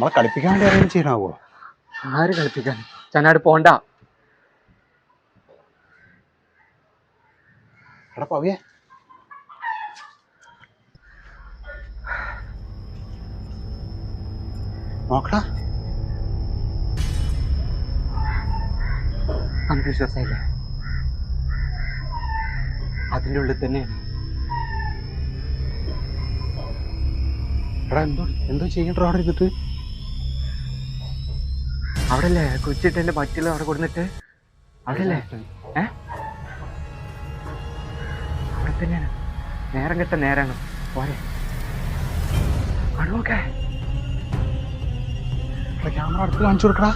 നമ്മളെ കളിപ്പിക്കാൻ വേണ്ടി അറേഞ്ച് ചെയ്യണാവോ? ആര് കളിപ്പിക്കാൻ? ചനാട് പോണ്ട. എടാ പവിയെ, നോക്കടാ. നമുക്ക് വിശ്വാസമില്ല, അതിൻ്റെ ഉള്ളിൽ തന്നെയാണ്. എടാ എന്തോ ചെയ്യണ്ടോ അവിടെ ഇരുന്നിട്ട്? അവിടെ അല്ലേ കൊച്ചിട്ട് എന്റെ പറ്റില്ല അവിടെ കൊടുത്തിട്ട്? അവിടെ അല്ലേ? അവിടെ തന്നെയാണ്. നേരം കെട്ട നേരാണ്. പോരെ ക്യാമറ അടുത്ത് കാണിച്ചു കൊടുക്കടാ.